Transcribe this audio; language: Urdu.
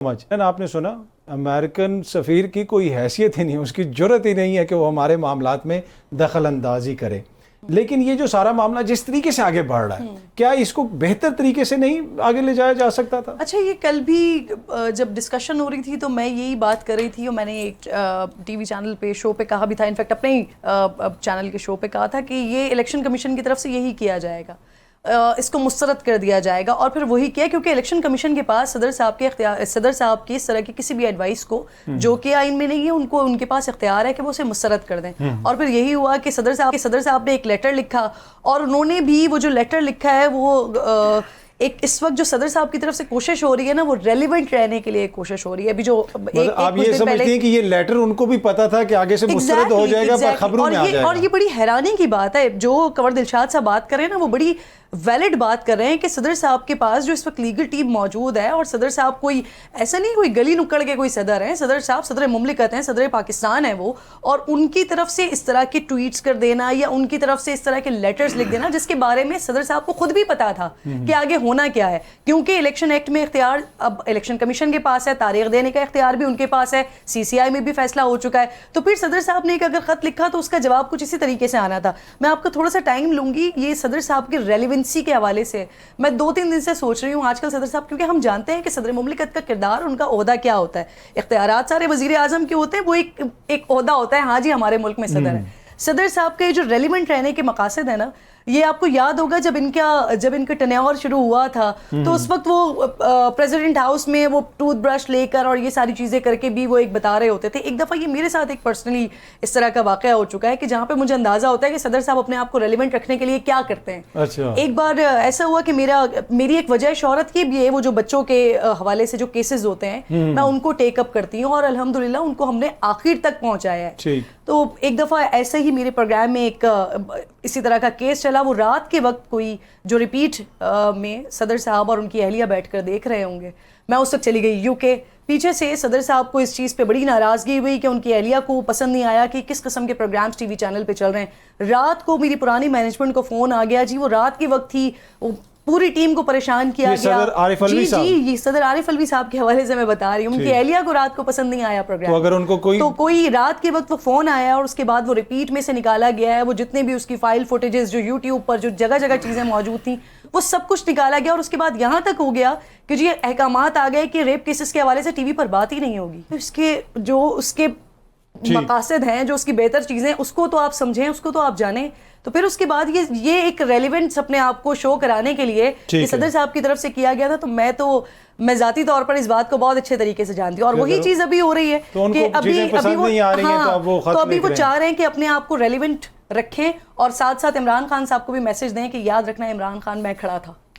آپ نے سنا امریکن سفیر کی کوئی حیثیت ہی نہیں، اس کی جرت ہی نہیں ہے کہ وہ ہمارے معاملات میں دخل اندازی کرے. لیکن یہ جو سارا معاملہ جس طریقے سے آگے بڑھ رہا ہے، کیا اس کو بہتر طریقے سے نہیں آگے لے جایا جا سکتا تھا؟ اچھا، یہ کل بھی جب ڈسکشن ہو رہی تھی تو میں یہی بات کر رہی تھی، اور میں نے ایک ٹی وی چینل پہ شو پہ کہا بھی تھا، انفیکٹ اپنے ہی چینل کے شو پہ کہا تھا کہ یہ الیکشن کمیشن کی طرف سے یہی کیا جائے گا، اس کو مسترد کر دیا جائے گا. اور پھر وہی کیا، کیونکہ الیکشن کمیشن کے پاس صدر صاحب کی اس طرح کی کسی بھی ایڈوائس کو جو کہ آئین میں نہیں ہے، ان کے پاس اختیار ہے کہ وہ اسے مسترد کر دیں. اور پھر یہی ہوا کہ صدر صاحب نے ایک لیٹر لکھا، اور انہوں نے بھی وہ جو لیٹر لکھا ہے وہ ایک اس وقت جو صدر صاحب کی طرف سے کوشش ہو رہی ہے نا، وہ ریلیونٹ رہنے کے لیے کوشش ہو رہی ہے. ابھی جو آپ یہ سمجھتی ہیں کہ یہ لیٹر ان کو بھی پتا تھا کہ آگے سے مسترد ہو جائے گا، پر خبروں میں آ جائے گا. اور یہ بڑی حیرانی کی بات ہے، جو کنور دلشاد صاحب بات کر رہے ہیں نا، وہ بڑی ویلڈ بات کر رہے ہیں کہ صدر صاحب کے پاس جو اس وقت لیگل ٹیم موجود ہے، اور صدر صاحب کوئی ایسا نہیں کوئی گلی نکڑ کے کوئی صدر ہیں، صدر صاحب صدر مملکت ہیں، صدر پاکستان ہے وہ. اور ان کی طرف سے اس طرح کے ٹویٹس کر دینا یا ان کی طرف سے اس طرح کے لیٹرز لکھ دینا جس کے بارے میں صدر صاحب کو خود بھی پتا تھا کہ آگے ہونا کیا ہے، کیونکہ الیکشن ایکٹ میں اختیار اب الیکشن کمیشن کے پاس ہے، تاریخ دینے کا اختیار بھی ان کے پاس ہے، سی سی آئی میں بھی فیصلہ ہو چکا ہے. تو پھر صدر صاحب نے ایک اگر خط لکھا تو اس کا جواب کچھ اسی طریقے سے آنا تھا. میں آپ کو تھوڑا سا ٹائم لوں گی. یہ صدر صاحب کی ریلیونسی کے حوالے سے میں 2-3 دن سے سوچ رہی ہوں آج کل صدر صاحب، کیونکہ ہم جانتے ہیں کہ صدر مملکت کا کردار، ان کا عہدہ کیا ہوتا ہے. اختیارات سارے وزیر اعظم کے ہوتے ہیں، وہ ایک عہدہ ہوتا ہے، ہاں جی ہمارے ملک میں صدر ہے. صدر صاحب کے جو ریلیونٹ رہنے کے مقاصد ہیں نا، یہ آپ کو یاد ہوگا جب ان کا ٹینیور شروع ہوا تھا تو اس وقت وہ پریزیڈنٹ ہاؤس میں وہ ٹوتھ برش لے کر اور یہ ساری چیزیں کر کے بھی وہ ایک بتا رہے ہوتے تھے. ایک دفعہ یہ میرے ساتھ ایک پرسنلی اس طرح کا واقعہ ہو چکا ہے کہ جہاں پہ مجھے اندازہ ہوتا ہے کہ صدر صاحب اپنے آپ کو ریلیونٹ رکھنے کے لیے کیا کرتے ہیں. ایک بار ایسا ہوا کہ میری ایک وجہ شہرت کی بھی ہے، وہ جو بچوں کے حوالے سے جو کیسز ہوتے ہیں میں ان کو ٹیک اپ کرتی ہوں، اور الحمدللہ ان کو ہم نے آخر تک پہنچایا ہے. تو ایک دفعہ ایسے ہی میرے پروگرام میں ایک اسی طرح کا کیس چلا. وہ رات کے وقت کوئی جو ریپیٹ میں صدر صاحب اور ان کی اہلیہ بیٹھ کر دیکھ رہے ہوں گے. میں اس وقت چلی گئی UK. پیچھے سے صدر صاحب کو اس چیز پہ بڑی ناراضگی ہوئی کہ ان کی اہلیہ کو پسند نہیں آیا کہ کس قسم کے پروگرامز ٹی وی چینل پہ چل رہے ہیں. رات کو میری پرانی مینجمنٹ کو فون آ گیا، جی وہ رات کے وقت ہی پوری ٹیم کو پریشان کیا گیا. یہ صدر عارف الوی صاحب کے حوالے سے میں بتا رہی ہوں، ان کی اہلیہ کو رات کو پسند نہیں آیا پروگرام. تو اگر ان کو کوئی رات کے وقت وہ فون آیا اور اس کے بعد وہ ریپیٹ میں سے نکالا گیا ہے، وہ جتنے بھی اس کی فائل فوٹیجز جو یوٹیوب پر جو جگہ جگہ چیزیں موجود تھیں وہ سب کچھ نکالا گیا. اور اس کے بعد یہاں تک ہو گیا کہ جی احکامات آ گئے کہ ریپ کیسز کے حوالے سے ٹی وی پر بات ہی نہیں ہوگی. اس کے مقاصد ہیں، جو اس کی بہتر چیزیں، اس کو تو آپ سمجھیں، اس کو تو آپ جانیں. تو پھر اس کے بعد یہ ایک ریلیونٹس اپنے آپ کو شو کرانے کے لیے یہ صدر صاحب کی طرف سے کیا گیا تھا. تو میں ذاتی طور پر اس بات کو بہت اچھے طریقے سے جانتی ہوں، اور وہی چیز ابھی ہو رہی ہے کہ ابھی وہ چاہ رہے ہیں کہ اپنے آپ کو ریلیونٹ رکھیں، اور ساتھ ساتھ عمران خان صاحب کو بھی میسج دیں کہ یاد رکھنا عمران خان میں کھڑا تھا.